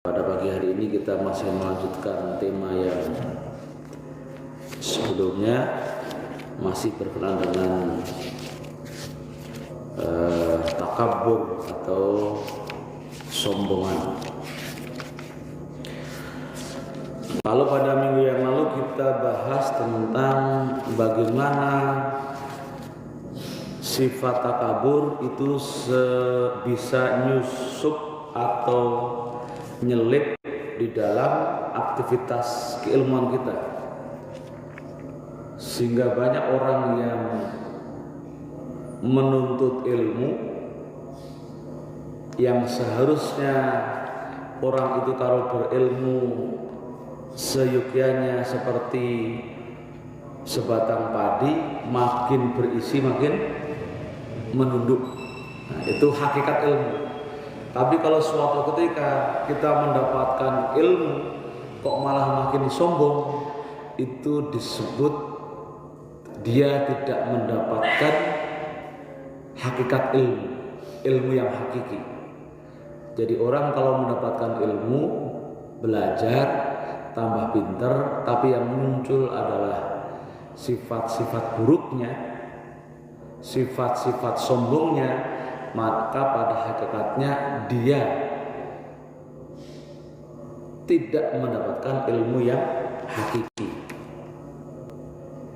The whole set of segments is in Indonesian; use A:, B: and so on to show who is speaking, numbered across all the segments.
A: Pada pagi hari ini kita masih melanjutkan tema yang sebelumnya, masih berkenaan dengan takabur atau sombongan. Kalau pada minggu yang lalu kita bahas tentang bagaimana sifat takabur itu bisa nyusup atau nyelip di dalam aktivitas keilmuan kita, sehingga banyak orang yang menuntut ilmu yang seharusnya orang itu kalau berilmu seyukianya seperti sebatang padi, makin berisi makin menunduk. Nah, itu hakikat ilmu. Tapi kalau suatu ketika kita mendapatkan ilmu kok malah makin sombong, itu disebut dia tidak mendapatkan hakikat ilmu yang hakiki. Jadi orang kalau mendapatkan ilmu, belajar, tambah pinter, tapi yang muncul adalah sifat-sifat buruknya, sifat-sifat sombongnya, maka pada hakikatnya dia tidak mendapatkan ilmu yang hakiki.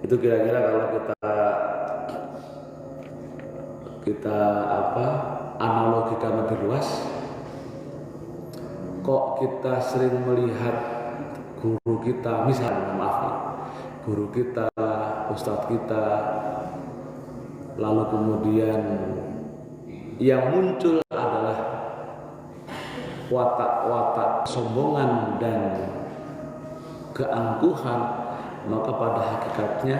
A: Itu kira-kira kalau kita analogikan lebih luas, kok kita sering melihat guru kita, misalnya guru kita, ustadz kita, lalu kemudian yang muncul adalah watak-watak sombongan dan keangkuhan, maka pada hakikatnya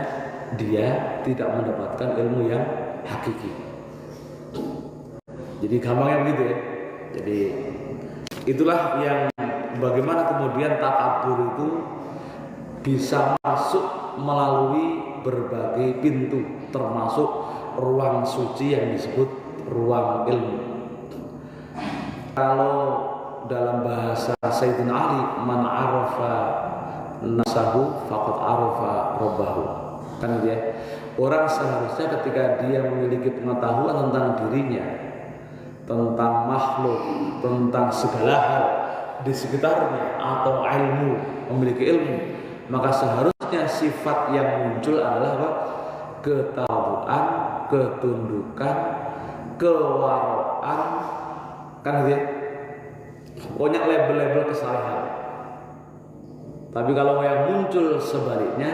A: dia tidak mendapatkan ilmu yang hakiki. Jadi gampangnya begitu ya. Jadi itulah yang bagaimana kemudian takabur itu bisa masuk melalui berbagai pintu, termasuk ruang suci yang disebut ruang ilmu. Kalau dalam bahasa Sayyidina Ali, man arafa nasahu faqad arafa rabbahu. Kan dia orang seharusnya ketika dia memiliki pengetahuan tentang dirinya, tentang makhluk, tentang segala hal di sekitarnya, atau ilmu, memiliki ilmu, maka seharusnya sifat yang muncul adalah apa? Ketawaduan, ketundukan, kewaraan, kan gitu ya. Banyak label-label kesalahan. Tapi kalau yang muncul sebaliknya,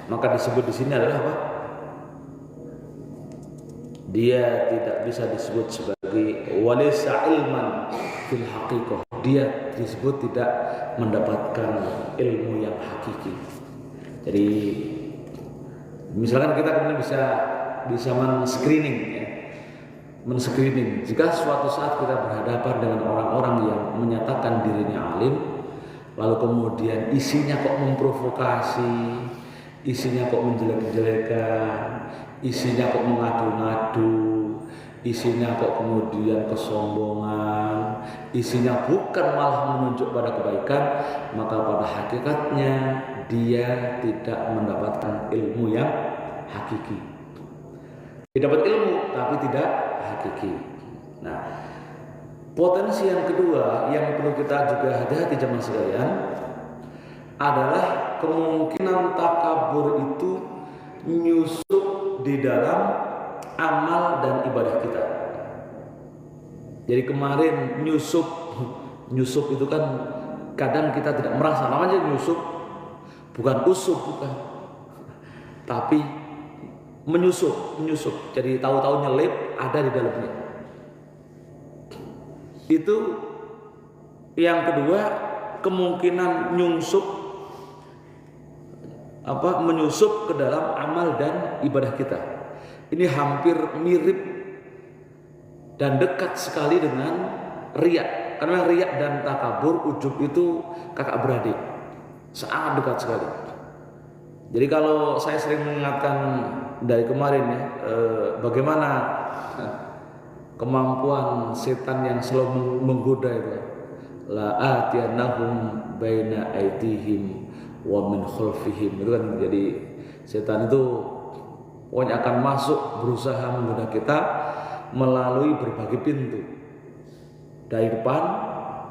A: maka disebut di sini adalah apa? Dia tidak bisa disebut sebagai walisa ilman fil haqiqah. Dia disebut tidak mendapatkan ilmu yang hakiki. Jadi misalkan kita kemudian bisa men-screening ya. Men-screening jika suatu saat kita berhadapan dengan orang-orang yang menyatakan dirinya alim, lalu kemudian isinya kok memprovokasi, isinya kok menjelek-jelekan, isinya kok mengadu-ngadu, isinya kok kemudian kesombongan, isinya bukan malah menunjuk pada kebaikan, maka pada hakikatnya dia tidak mendapatkan ilmu yang hakiki. Dia dapat ilmu tapi tidak hakiki. Nah, potensi yang kedua yang perlu kita juga hati-hati jemaah sekalian adalah kemungkinan takabur itu nyusup di dalam amal dan ibadah kita. Jadi kemarin nyusup itu kan kadang kita tidak merasa, namanya nyusup, bukan usup, bukan, tapi menyusup. Jadi tahu-tahu nyelip ada di dalamnya. Itu yang kedua, kemungkinan menyusup ke dalam amal dan ibadah kita. Ini hampir mirip dan dekat sekali dengan riya. Karena riya dan takabur, ujub itu kakak beradik, sangat dekat sekali. Jadi kalau saya sering mengingatkan dari kemarin ya, bagaimana kemampuan setan yang selalu menggoda itu. la atiyannahum baina aydihim wa min khalfihim. Itu kan jadi setan itu pokoknya akan masuk berusaha menggoda kita melalui berbagai pintu. Dari depan,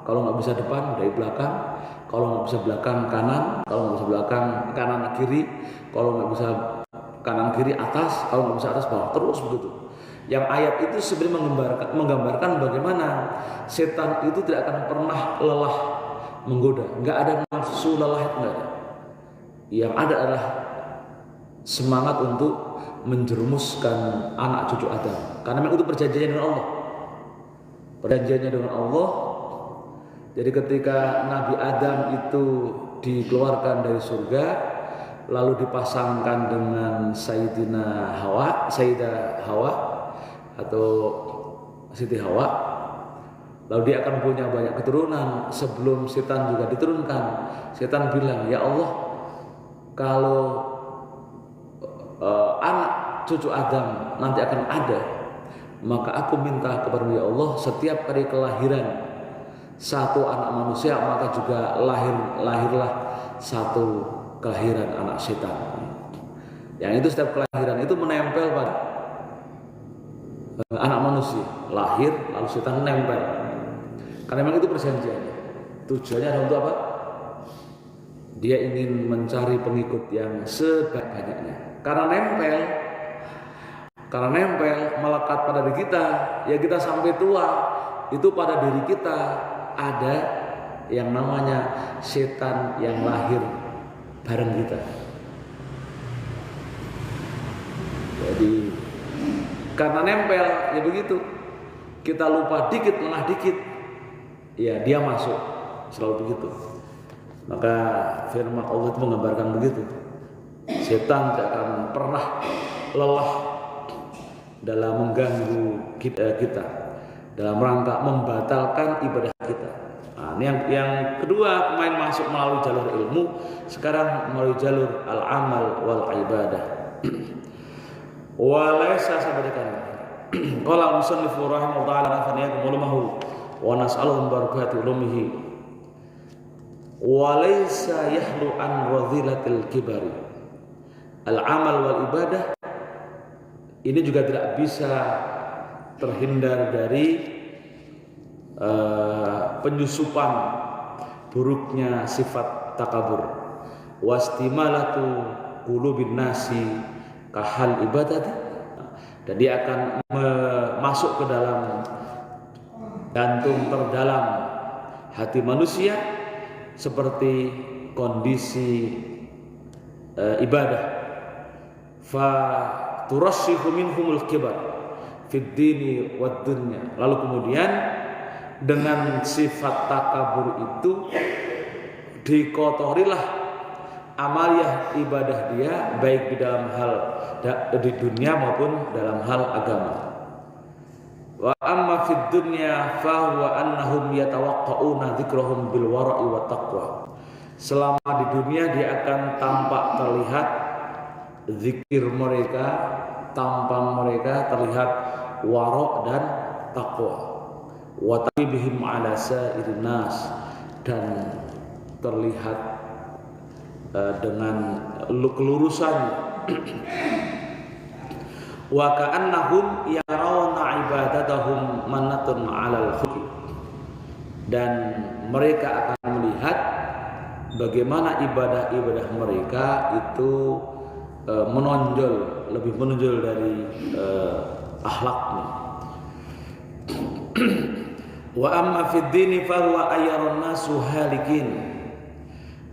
A: kalau nggak bisa depan dari belakang, kalau nggak bisa belakang kanan, kalau nggak bisa belakang kanan kiri, kalau nggak bisa kanan kiri atas, kalau nggak bisa atas bawah, terus begitu. Yang ayat itu sebenarnya menggambarkan bagaimana setan itu tidak akan pernah lelah menggoda, nggak ada nafsu lelah, nggak ada. Yang ada adalah semangat untuk menjerumuskan anak cucu Adam, karena memang itu perjanjiannya dengan Allah. Perjanjiannya dengan Allah. Jadi ketika Nabi Adam itu dikeluarkan dari surga, lalu dipasangkan dengan Sayyidah Hawa atau Siti Hawa, lalu dia akan punya banyak keturunan. Sebelum setan juga diturunkan, setan bilang, ya Allah, kalau anak cucu Adam nanti akan ada, maka aku minta kepada ya Allah, setiap kali kelahiran satu anak manusia, maka juga lahirlah satu kelahiran anak setan. Yang itu setiap kelahiran itu menempel pada anak manusia, lahir lalu setan nempel. Karena memang itu perjanjian. Tujuannya adalah untuk apa? Dia ingin mencari pengikut yang sebanyak-banyaknya. Karena nempel melekat pada diri kita, ya kita sampai tua itu pada diri kita ada yang namanya setan yang lahir bareng kita. Jadi karena nempel ya begitu, kita lupa dikit, lengah dikit, ya dia masuk, selalu begitu. Maka firman Allah itu menggambarkan begitu, setan tidak akan pernah lelah dalam mengganggu kita dalam rangka membatalkan ibadah kita. Nah, ini yang kedua, pemain masuk melalui jalur ilmu, sekarang melalui jalur al-amal wal ibadah. Walaysa sabadakan. Qala al-musannif rahimahullah ta'ala nafaniyakum ulumahu wa nas'aluhum barakati ulumihi. Walaysa yahlu an radhilatil kibari. Al-amal wal ibadah ini juga tidak bisa terhindar dari penyusupan buruknya sifat takabur. Wastimalatu qulubin nasi kahal ibadati, dan dia akan masuk ke dalam jantung terdalam hati manusia seperti kondisi ibadah. Fa turassihu minhumul kibar fid dini wad dunya. Lalu kemudian dengan sifat takabur itu dikotorilah amaliyah ibadah dia, baik di dalam hal di dunia maupun dalam hal agama. Wa amma fid dunya fa huwa annahum yatawaqqauna dzikrahum bil wara'i wat taqwa. Selama di dunia dia akan tampak terlihat zikir mereka, tampang mereka terlihat wara' dan taqwa. Wa tabihim ala sa'irin nas, dan terlihat dengan kelurusan. Wa ka'annahum yarawna ibadatahum manatun 'alal khulq, dan mereka akan melihat bagaimana ibadah-ibadah mereka itu menonjol, lebih menonjol dari akhlaknya. Wa amma fid dini fa huwa ayyarun nasu halikin.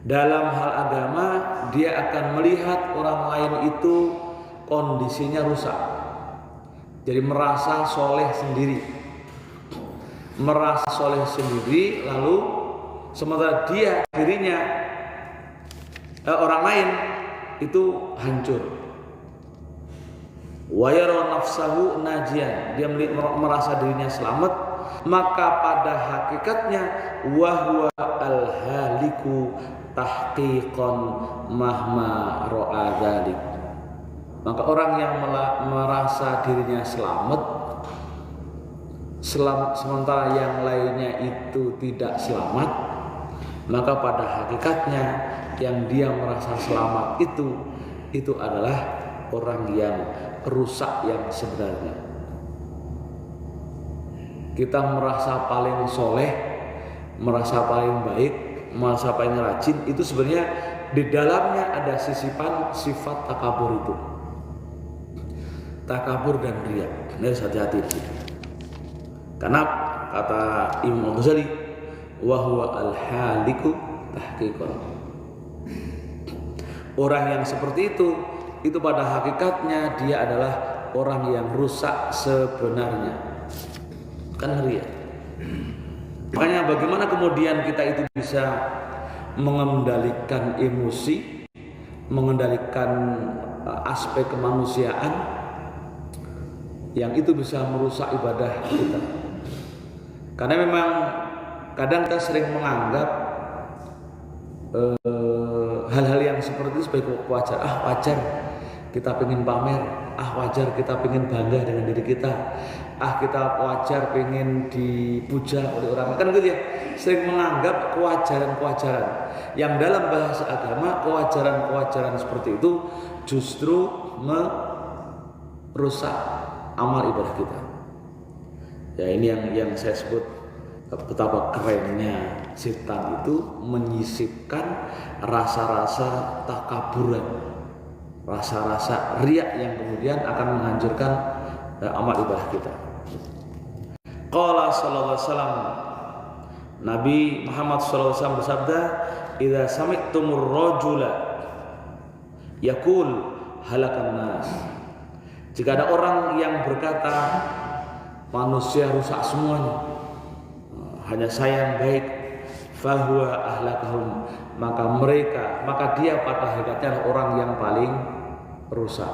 A: Dalam hal agama dia akan melihat orang lain itu kondisinya rusak. Jadi merasa soleh sendiri, lalu sementara dia dirinya orang lain itu hancur. Wa yara nafsahu najian, dia merasa dirinya selamat, maka pada hakikatnya wa huwa al-haliku tahqiqan mahma ra'a dzalik. Maka orang yang merasa dirinya selamat sementara yang lainnya itu tidak selamat, maka pada hakikatnya yang dia merasa selamat itu adalah orang yang rusak yang sebenarnya. Kita merasa paling soleh, merasa paling baik, merasa paling rajin, itu sebenarnya di dalamnya ada sisipan sifat takabur itu, takabur dan riya. Harus hati-hati di situ. Karena kata Imam Ghazali, wa huwa al-haliku tahqiqan. Orang yang seperti itu pada hakikatnya dia adalah orang yang rusak sebenarnya. Kan riya. Makanya bagaimana kemudian kita itu bisa mengendalikan emosi, mengendalikan aspek kemanusiaan yang itu bisa merusak ibadah kita. Karena memang kadang kita sering menganggap hal-hal yang seperti itu sebagai wajar. Wajar kita pengen pamer, wajar kita pengen bangga dengan diri kita, kita wajar pengen dipuja oleh orang, kan gitu ya. Sering menganggap kewajaran-kewajaran yang dalam bahasa agama, kewajaran-kewajaran seperti itu justru merusak amal ibadah kita. Ya, ini yang saya sebut betapa kerennya setan itu menyisipkan rasa-rasa takaburan, rasa-rasa riya yang kemudian akan menghancurkan amal ibadah kita. Qala sallallahu alaihi wasallam, Nabi Muhammad sallallahu alaihi wasallam bersabda, "Idza sami'tumur rajula yaqul halakan nas." Jika ada orang yang berkata manusia rusak semuanya, hanya saya yang baik, fahuwa ahlakahum, maka dia pada hakikatnya adalah orang yang paling rusak.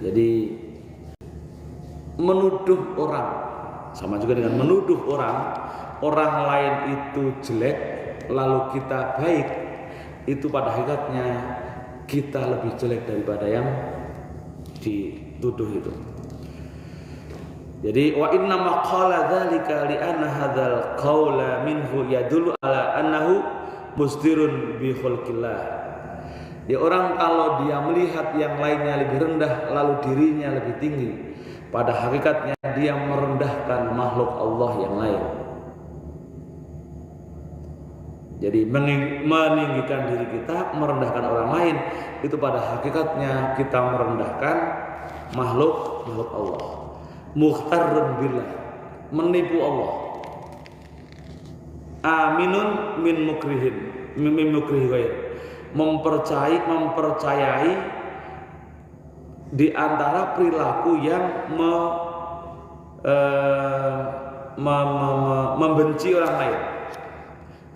A: Jadi menuduh orang sama juga dengan menuduh orang lain itu jelek lalu kita baik, itu pada hakikatnya kita lebih jelek daripada yang dituduh itu. Jadi wa inna ma qala dzalika li anna hadzal qaula minhu yadullu ala annahu musdirun bi khulqillah. Ya, orang kalau dia melihat yang lainnya lebih rendah lalu dirinya lebih tinggi, pada hakikatnya dia merendahkan makhluk Allah yang lain. Jadi meninggikan diri kita, merendahkan orang lain, itu pada hakikatnya kita merendahkan makhluk Allah. Mukhtarrun billah, menipu Allah. Aminun min mukrihi ghair, mempercayai di antara perilaku yang membenci orang lain.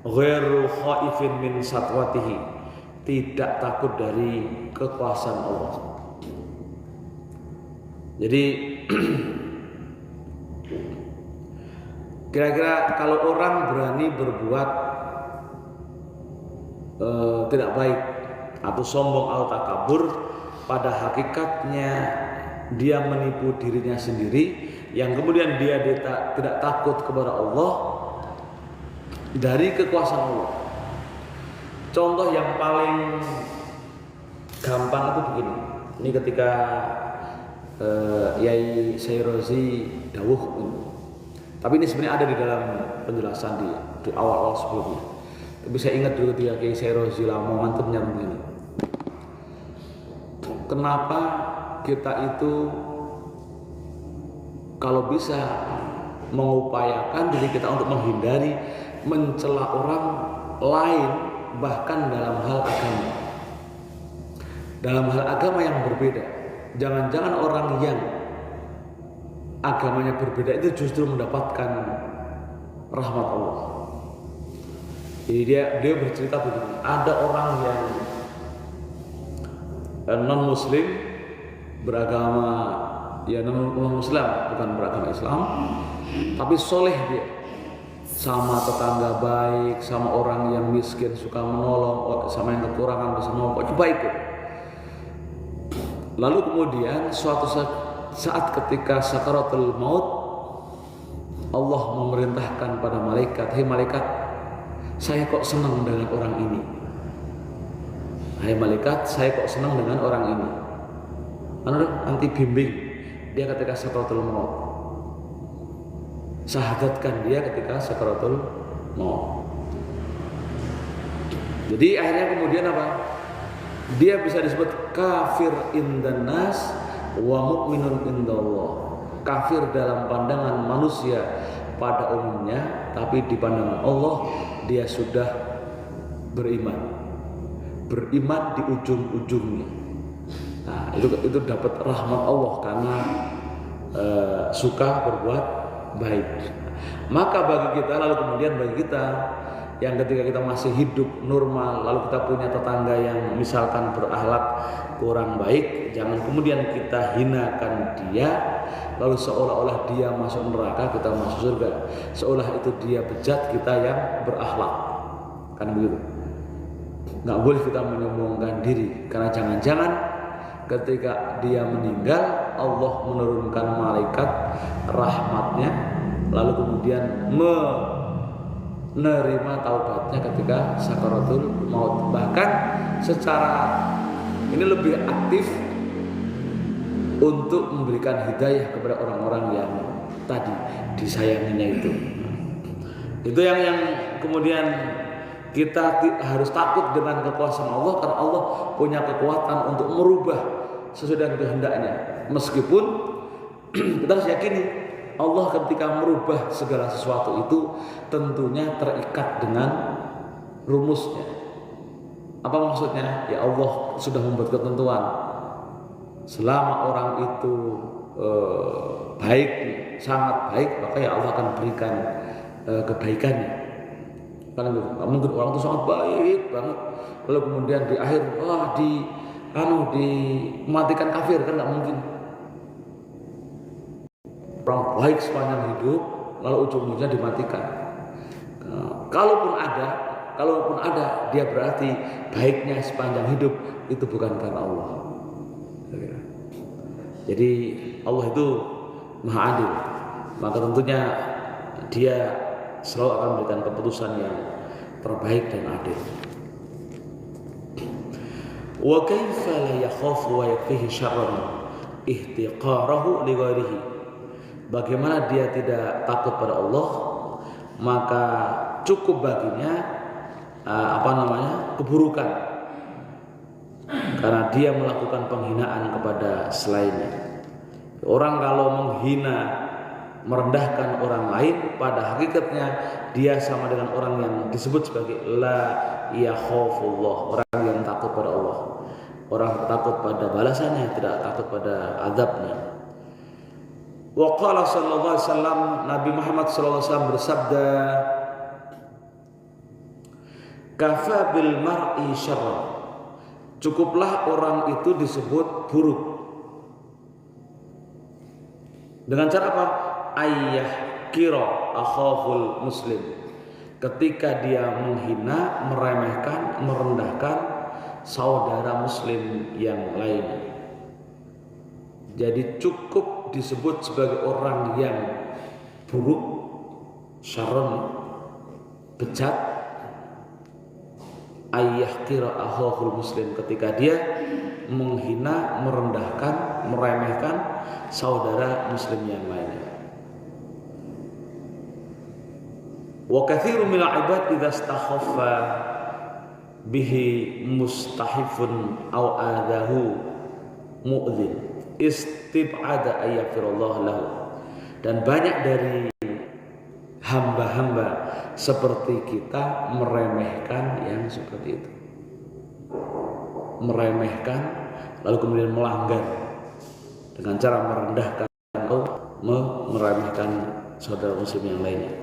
A: Ghairu khaifin min satwatihi, tidak takut dari kekuasaan Allah. Jadi kira-kira kalau orang berani berbuat tidak baik atau sombong atau takabur, pada hakikatnya dia menipu dirinya sendiri, yang kemudian dia tidak takut kepada Allah dari kekuasaan Allah. Contoh yang paling gampang itu begini. Ini ketika Yai Syairozi dawuh, tapi ini sebenarnya ada di dalam penjelasan di awal-awal sebelumnya. Tapi saya ingat dulu ketika Yai Syairozi Lamongan itu menyebut begini. Kenapa kita itu kalau bisa mengupayakan diri kita untuk menghindari mencela orang lain, bahkan dalam hal agama yang berbeda. Jangan-jangan orang yang agamanya berbeda itu justru mendapatkan rahmat Allah. Jadi dia bercerita begini, ada orang yang non muslim beragama, ya non muslim bukan beragama Islam, tapi soleh dia, sama tetangga baik, sama orang yang miskin suka menolong, sama yang kekurangan bisa menolong, baik. Lalu kemudian suatu saat ketika sakaratul maut, Allah memerintahkan pada malaikat, "Hei malaikat, saya kok senang dengan orang ini. Hai malaikat, saya kok senang dengan orang ini." Nanti bimbing dia ketika sakaratul maut. Syahadatkan dia ketika sakaratul maut. Jadi akhirnya kemudian apa? Dia bisa disebut kafir indan nas wa mu'minun indallah. Kafir dalam pandangan manusia pada umumnya, tapi di pandangan Allah dia sudah beriman. Beriman di ujung-ujungnya. Nah, itu dapat rahmat Allah karena suka berbuat baik. Maka bagi kita, lalu kemudian bagi kita yang ketika kita masih hidup normal, lalu kita punya tetangga yang misalkan berakhlak kurang baik, jangan kemudian kita hinakan dia, lalu seolah-olah dia masuk neraka, kita masuk surga, seolah itu dia bejat, kita yang berakhlak, kan begitu. Nggak boleh kita menyombongkan diri, karena jangan-jangan ketika dia meninggal, Allah menurunkan malaikat rahmatnya, lalu kemudian menerima taubatnya ketika sakaratul maut. Bahkan secara ini lebih aktif untuk memberikan hidayah kepada orang-orang yang tadi disayanginya itu. Itu yang kemudian kita harus takut dengan kekuasaan Allah, karena Allah punya kekuatan untuk merubah sesuai dengan kehendaknya. Meskipun kita harus yakini Allah ketika merubah segala sesuatu itu tentunya terikat dengan rumusnya. Apa maksudnya? Ya Allah sudah membuat ketentuan. Selama orang itu baik, sangat baik, maka ya Allah akan berikan kebaikannya. Karena mungkin orang itu sangat baik banget, lalu kemudian di akhir dimatikan kafir, kan nggak mungkin. Orang baik sepanjang hidup, lalu ujung-ujungnya dimatikan. Kalaupun ada, dia berarti baiknya sepanjang hidup itu bukan karena Allah. Jadi Allah itu Maha Adil, maka tentunya Dia selalu akan memberikan keputusan yang terbaik dan adil. Wa kaifa la yakhafu wa yakfihi syarran ihtiqarahu li ghairihi. Bagaimana dia tidak takut pada Allah, maka cukup baginya keburukan karena dia melakukan penghinaan kepada selainnya. Orang kalau menghina, merendahkan orang lain, pada hakikatnya dia sama dengan orang yang disebut sebagai la yakhafullah, orang yang takut pada Allah, orang takut pada balasannya, tidak takut pada azabnya. Wa qala sallallahu alaihi wasallam, Nabi Muhammad sallallahu alaihi wasallam bersabda, kafa bil mar'i syarra, cukuplah orang itu disebut buruk. Dengan cara apa? Ayyah kira akhahul muslim, ketika dia menghina, meremehkan, merendahkan saudara muslim yang lain. Jadi cukup disebut sebagai orang yang buruk, syarron, bejat, ayyah kira akhahul muslim, ketika dia menghina, merendahkan, meremehkan saudara muslim yang lainnya. Wa katsirun minal ibad idza istakhaffa bihi mustahifun aw adahu mu'dzin istib'ada ayyafirullah lahu. Dan banyak dari hamba-hamba seperti kita meremehkan yang seperti itu, meremehkan lalu kemudian melanggar dengan cara merendahkan atau meremehkan saudara muslim yang lainnya.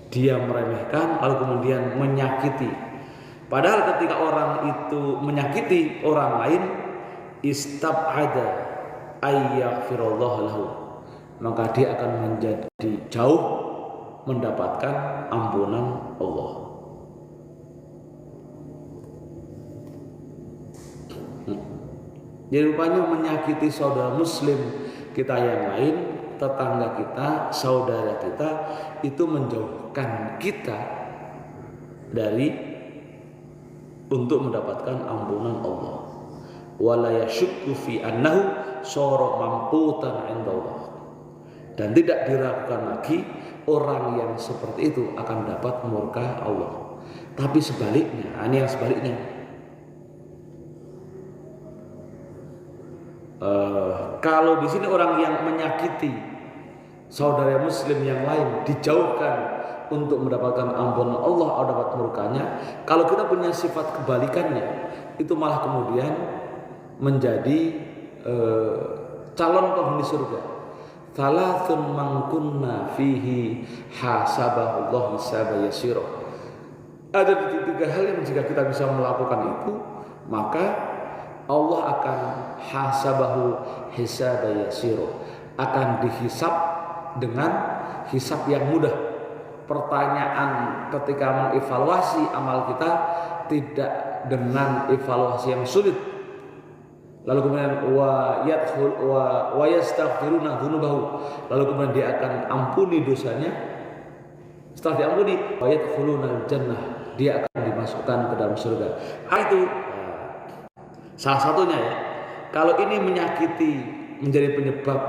A: Dia meremehkan lalu kemudian menyakiti, padahal ketika orang itu menyakiti orang lain, istab'ada ayyafirullah lahu, maka dia akan menjadi jauh mendapatkan ampunan Allah. Jadi rupanya menyakiti saudara muslim kita yang lain, tetangga kita, saudara kita, itu menjauhkan kita dari untuk mendapatkan ampunan Allah. Wala yashukku fi annahu sara mamqutan 'inda Allah. Dan tidak diragukan lagi orang yang seperti itu akan dapat murka Allah. Tapi sebaliknya, ini yang sebaliknya. Kalau di sini orang yang menyakiti saudara muslim yang lain dijauhkan untuk mendapatkan ampunan Allah atau dapat murkanya, kalau kita punya sifat kebalikannya, itu malah kemudian menjadi calon penghuni surga. Thalathun man kunna fihi hasabahu Allah hisaba yasira. Ada tiga hal yang jika kita bisa melakukan itu, maka Allah akan hasabahu hisaba yasira, akan dihisab dengan hisab yang mudah. Pertanyaan ketika mengevaluasi amal kita tidak dengan evaluasi yang sulit. Lalu kemudian wa yastaghfiruna dzunubahu. Lalu kemudian dia akan ampuni dosanya. Setelah diampuni, wa yadkhulunal jannah, dia akan dimasukkan ke dalam surga. Itu salah satunya ya. Kalau ini menyakiti, menjadi penyebab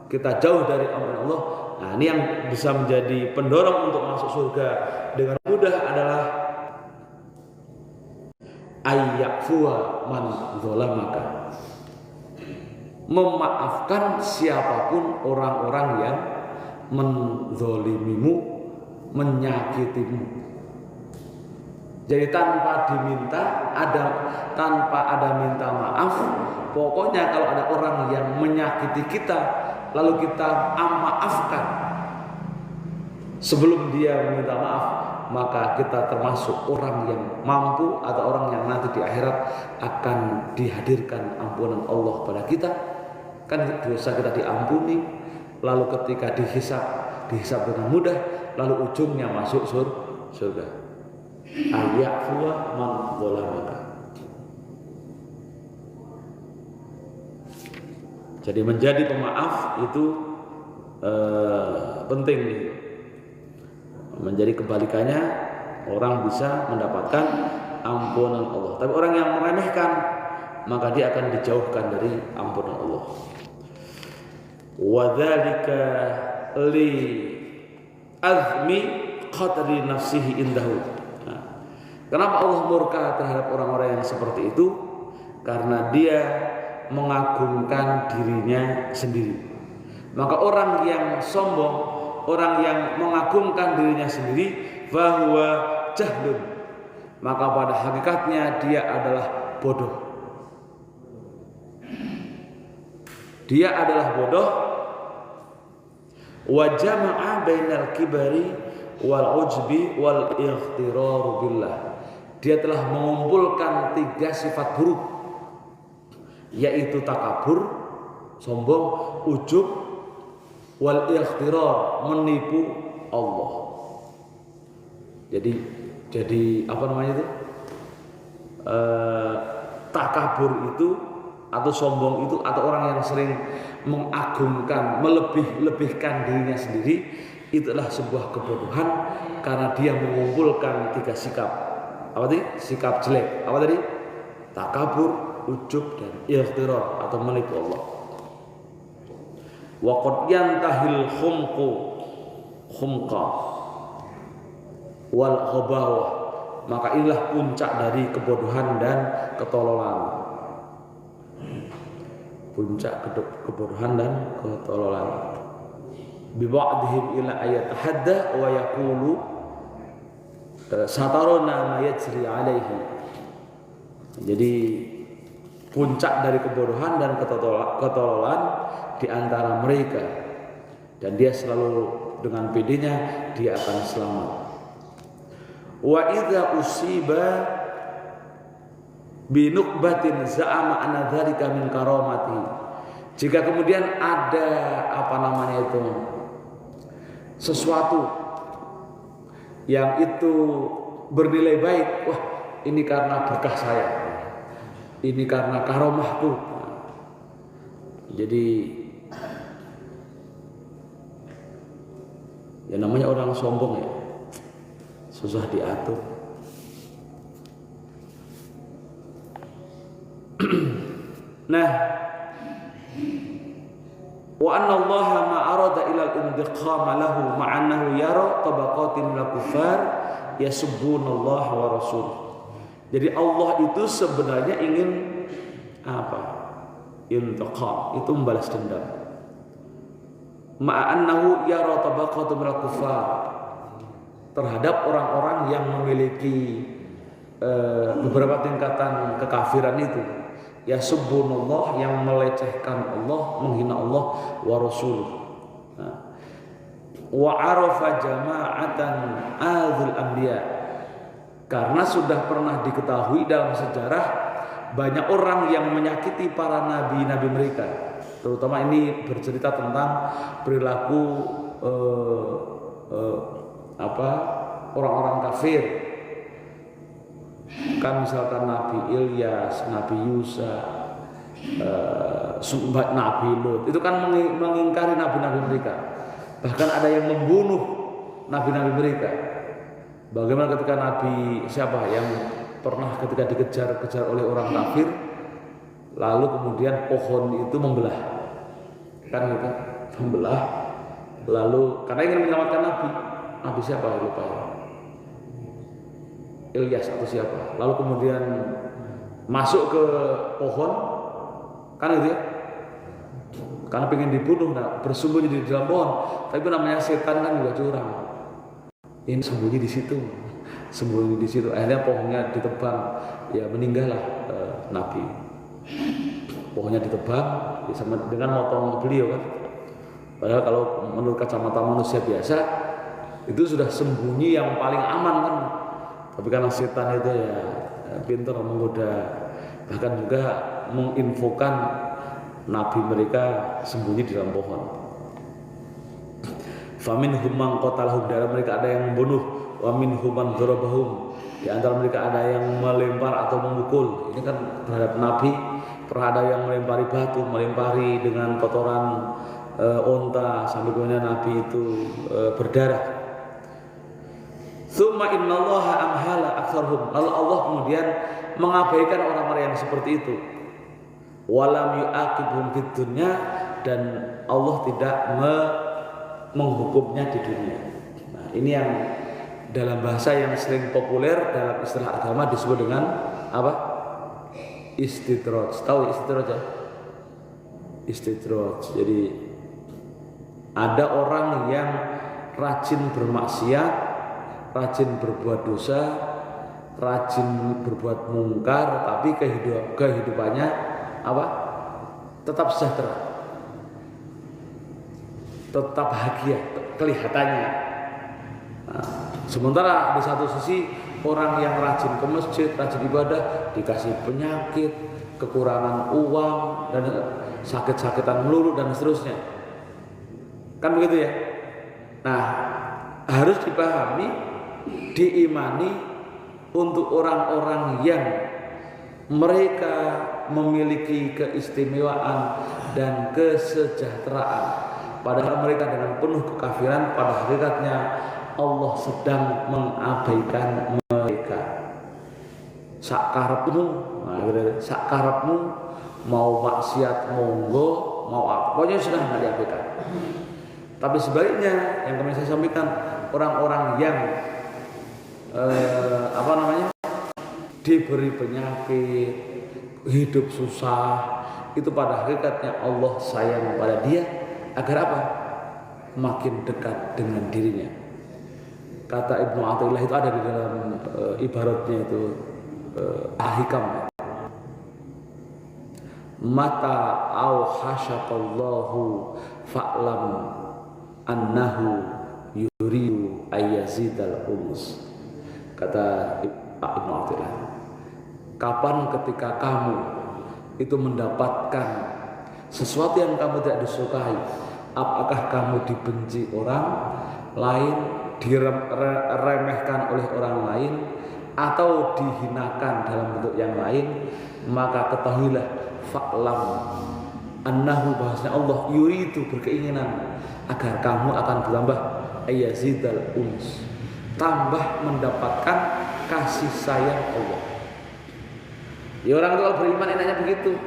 A: kita jauh dari ampunan Allah, nah ini yang bisa menjadi pendorong untuk masuk surga dengan mudah adalah ayyafuwa man zalamaka, memaafkan siapapun orang-orang yang menzolimimu, menyakitimu. Jadi tanpa ada minta maaf, pokoknya kalau ada orang yang menyakiti kita lalu kita maafkan sebelum dia meminta maaf, maka kita termasuk orang yang mampu atau orang yang nanti di akhirat akan dihadirkan ampunan Allah pada kita. Kan dosa kita diampuni, lalu ketika dihisab dengan mudah, lalu ujungnya masuk surga. Ayyafuwa man zalamaka. Jadi menjadi pemaaf itu penting. Menjadi kebalikannya, orang bisa mendapatkan ampunan Allah. Tapi orang yang meremehkan, maka dia akan dijauhkan dari ampunan Allah. Wa dzalika li azmi qadri nafsihi indahu. Kenapa Allah murka terhadap orang-orang yang seperti itu? Karena dia mengagungkan dirinya sendiri. Maka orang yang sombong, orang yang mengagungkan dirinya sendiri, bahwa jahlun, maka pada hakikatnya dia adalah bodoh. Dia adalah bodoh. Wa jama'a bainal kibari wal ujbi wal ightirar billah. Dia telah mengumpulkan 3 sifat buruk, yaitu takabur, sombong, ujub, wal ightirar, menipu Allah. Jadi apa namanya itu? Takabur itu atau sombong itu, atau orang yang sering mengagungkan, melebih-lebihkan dirinya sendiri, itulah sebuah kebodohan karena dia mengumpulkan 3 sikap. Apa tadi? Sikap jelek. Apa tadi? Takabur, ujub, dan ightirar atau menipu Allah. Wa qad yantahil khumqa wal ghabawah. Maka inilah puncak dari kebodohan dan ketololan. Puncak kebodohan dan ketololan. Bi ba'dihim ila ayat hadda wa yaqulu satarona ma yajri alaihi. Jadi puncak dari kebodohan dan ketololan di antara mereka, dan dia selalu dengan pedenya dia akan selamat. Wa idza usiba bi nuqbatin za'ama anna dzalika min karamati. Jika kemudian ada sesuatu yang itu bernilai baik, wah ini karena berkah saya, ini karena karomahku, Jadi ya namanya orang sombong ya, susah diatur. Nah, wa anna Allah ma arada ila al-intiqam lahu ma'annahu yara tabaqatin minal kuffar yasubbunallaha wa rasul. Jadi Allah itu sebenarnya ingin apa? Intiqam, itu membalas dendam. Ma'annahu yara tabaqatin minal kuffar, terhadap orang-orang yang memiliki beberapa tingkatan kekafiran itu. Ya subhanallah, yang melecehkan Allah, menghina Allah wa rasul. Wa arafa jama'atan adzul anbiya, karena sudah pernah diketahui dalam sejarah banyak orang yang menyakiti para nabi-nabi mereka. Terutama ini bercerita tentang perilaku orang-orang kafir. Kan misalkan Nabi Ilyas, Nabi Yusa, Nabi Lut, itu kan mengingkari nabi-nabi mereka. Bahkan ada yang membunuh nabi-nabi mereka. Bagaimana ketika Nabi siapa yang pernah ketika dikejar-kejar oleh orang kafir, lalu kemudian pohon itu membelah, kan gitu, membelah. Lalu karena ingin menyelamatkan Nabi siapa ya, lupa ya, Ilyas atau siapa, lalu kemudian masuk ke pohon, kan gitu ya, karena pengen dibunuh, bersembunyi di dalam pohon. Tapi namanya setan kan juga curang, ini sembunyi di situ, akhirnya pohonnya ditebang, ya meninggallah Nabi. Pohonnya ditebang dengan motong beliau kan. Padahal kalau menurut kacamata manusia biasa itu sudah sembunyi yang paling aman kan. Tapi karena setan itu ya pintar menggoda, bahkan juga menginfokan nabi mereka sembunyi di dalam pohon. Faminhum man qatalahum, dari mereka ada yang membunuh, wa minhum man darabahum, di antara mereka ada yang melempar atau memukul. Ini kan terhadap nabi, pernah ada yang melempari batu, melempari dengan kotoran onta sampai kemudian nabi itu berdarah. Tsumma innallaha amhala aktsarhum, lalu Allah kemudian mengabaikan orang-orang yang seperti itu. Walam yu'aqibhum fid dunya, dan Allah tidak menghukumnya di dunia. Nah, ini yang dalam bahasa yang sering populer dalam istilah agama disebut dengan apa? Istidraj. Tahu istidraj ya? Istidraj. Jadi ada orang yang rajin bermaksiat, rajin berbuat dosa, rajin berbuat mungkar, tapi kehidupannya apa? Tetap sejahtera, tetap bahagia kelihatannya. Nah, sementara di satu sisi orang yang rajin ke masjid, rajin ibadah, dikasih penyakit, kekurangan uang, dan sakit-sakitan melulu dan seterusnya. Kan begitu ya? Nah, harus dipahami, diimani untuk orang-orang yang mereka memiliki keistimewaan dan kesejahteraan, padahal mereka dengan penuh kekafiran, pada hakikatnya Allah sedang mengabaikan mereka. Sakarepmu, mau maksiat monggo, mau apa, pokoknya sudah nggak diabaikan. Tapi sebaliknya, yang kemarin saya sampaikan, orang-orang yang diberi penyakit, hidup susah, itu pada hakikatnya Allah sayang pada dia agar apa? Makin dekat dengan dirinya. Kata Ibnu Athaillah, itu ada di dalam ibaratnya itu Al-Hikam. Mata auhasyakallahu fa'lam annahu yuridu ayyazidal umus. Kata Ibnu Athaillah, kapan ketika kamu itu mendapatkan sesuatu yang kamu tidak disukai, apakah kamu dibenci orang lain, diremehkan oleh orang lain, atau dihinakan dalam bentuk yang lain, maka ketahuilah fa'lam annahu bahasanya Allah yuridu berkeinginan agar kamu akan bertambah ayazidal uns, tambah mendapatkan kasih sayang Allah. Ya orang itu kalau beriman enaknya begitu.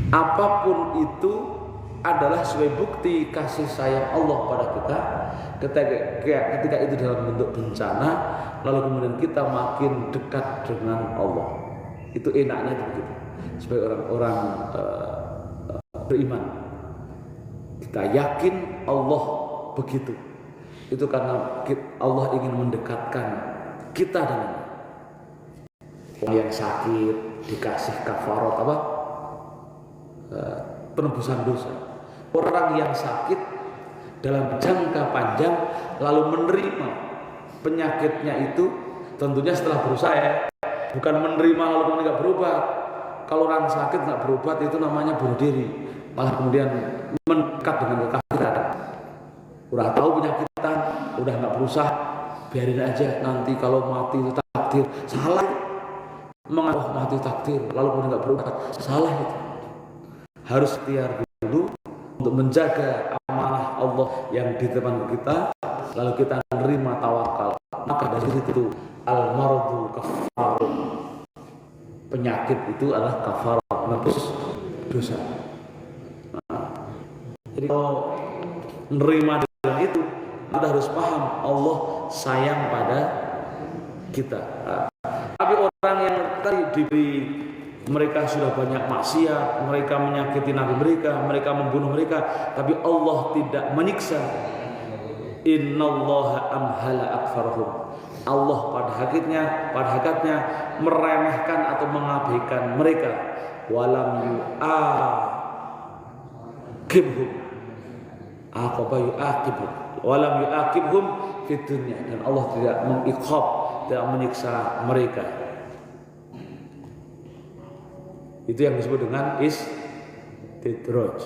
A: Apapun itu adalah sebagai bukti kasih sayang Allah pada kita. Ketika itu dalam bentuk bencana, lalu kemudian kita makin dekat dengan Allah. Itu enaknya begitu. Sebagai orang-orang beriman, kita yakin Allah begitu. Itu karena Allah ingin mendekatkan kita dengan orang yang sakit dikasih kafarat apa? Penebusan dosa. Orang yang sakit dalam jangka panjang lalu menerima penyakitnya itu, tentunya setelah berusaha ya, bukan menerima lalu kemudian nggak berobat. Kalau orang sakit nggak berobat itu namanya bunuh diri, malah kemudian mendekat dengan kekafiran. Udah tahu penyakitan, udah nggak berusaha, biarin aja, nanti kalau mati itu takdir. Salah, mengaku mati takdir lalu kemudian nggak berobat, salah itu. Harus ikhtiar dulu untuk menjaga amanah Allah yang dititipkan kita, lalu kita menerima tawakal. Maka dari situ al-maradu kafarun, penyakit itu adalah kafarah, menebus dosa. Jadi kalau menerima dengan itu, kita harus paham Allah sayang pada kita. Tapi orang yang tadi diberi, mereka sudah banyak maksiat, mereka menyakiti nabi mereka, mereka membunuh mereka, tapi Allah tidak menyiksa. Innallaha amhala akfarhum. Allah pada hakikatnya meremehkan atau mengabaikan mereka. Walam yu'aqibhum. Aqaba yu'aqibhum. Walam yu'aqibhum fid dunya. Dan Allah tidak mengiqab, tidak menyiksa mereka. Itu yang disebut dengan istidraj.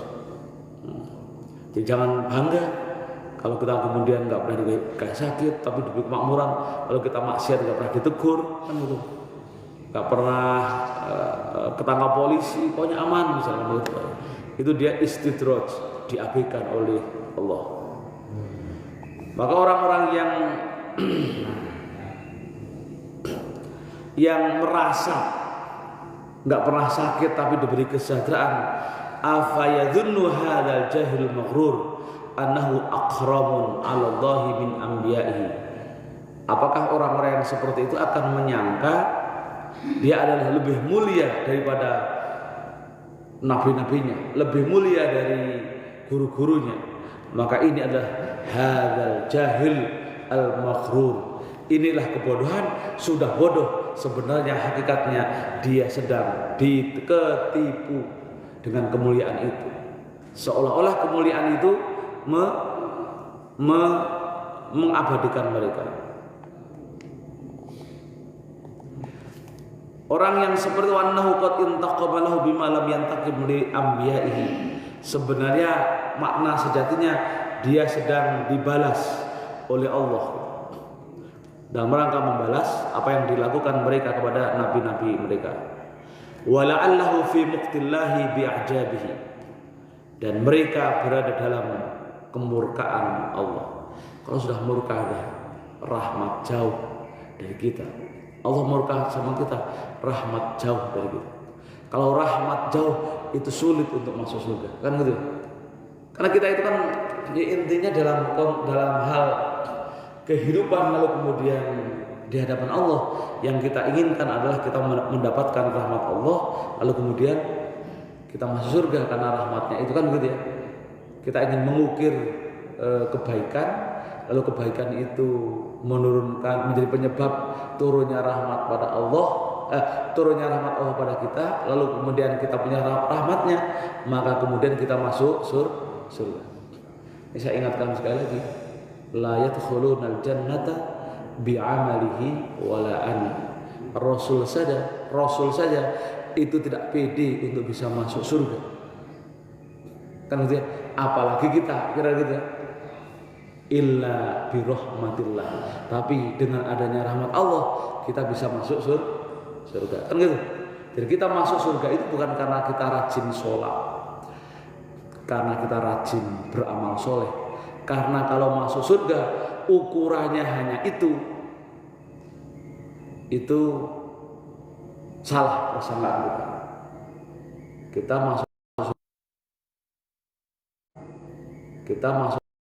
A: Jadi jangan bangga kalau kita kemudian nggak pernah dikasih sakit, tapi diberi kemakmuran. Kalau kita maksiat nggak pernah ditegur, kan gitu. Nggak pernah ketangkap polisi, pokoknya aman misalnya gitu. Itu dia istidraj, diabaikan oleh Allah. Maka orang-orang yang merasa nggak pernah sakit tapi diberi kesejahteraan, afayadhunnu hadzal jahil maghrur annahu akramun 'ala Allahi min anbiya'ihi. Apakah orang-orang yang seperti itu akan menyangka dia adalah lebih mulia daripada nabi-nabinya, lebih mulia dari guru-gurunya? Maka ini adalah hadzal jahil al-maghrur. Inilah kebodohan, sudah bodoh. Sebenarnya hakikatnya dia sedang diketipu dengan kemuliaan itu. Seolah-olah kemuliaan itu mengabadikan mereka. Orang yang seperti wannahu qad intaqabalahu bima lam yantaqib li anbiya'ihi. Sebenarnya makna sejatinya dia sedang dibalas oleh Allah dalam rangka membalas apa yang dilakukan mereka kepada nabi-nabi mereka. Wala'allahu fi muqtillahi bi'ajabihi. Dan mereka berada dalam kemurkaan Allah. Kalau sudah murka, rahmat jauh dari kita. Allah murka sama kita, rahmat jauh dari kita. Kalau rahmat jauh itu sulit untuk masuk surga, kan gitu. Karena kita itu kan ya, intinya dalam hal kehidupan, lalu kemudian di hadapan Allah yang kita inginkan adalah kita mendapatkan rahmat Allah, lalu kemudian kita masuk surga karena rahmatnya itu, kan begitu ya. Kita ingin mengukir kebaikan, lalu kebaikan itu menjadi penyebab turunnya rahmat pada Allah, turunnya rahmat Allah pada kita, lalu kemudian kita punya rahmatnya, maka kemudian kita masuk surga. Ini saya ingatkan sekali lagi, la yadkhulunal jannata bi'amalihi wala ani. Rasul saja itu tidak pede untuk bisa masuk surga, kan gitu ya. Apalagi kita, kira gitu ya. Illa birahmatillah, tapi dengan adanya rahmat Allah kita bisa masuk surga, kan gitu. Jadi kita masuk surga itu bukan karena kita rajin sholat, karena kita rajin beramal soleh. Karena kalau masuk surga ukurannya hanya itu salah persangkaan kita. Kita masuk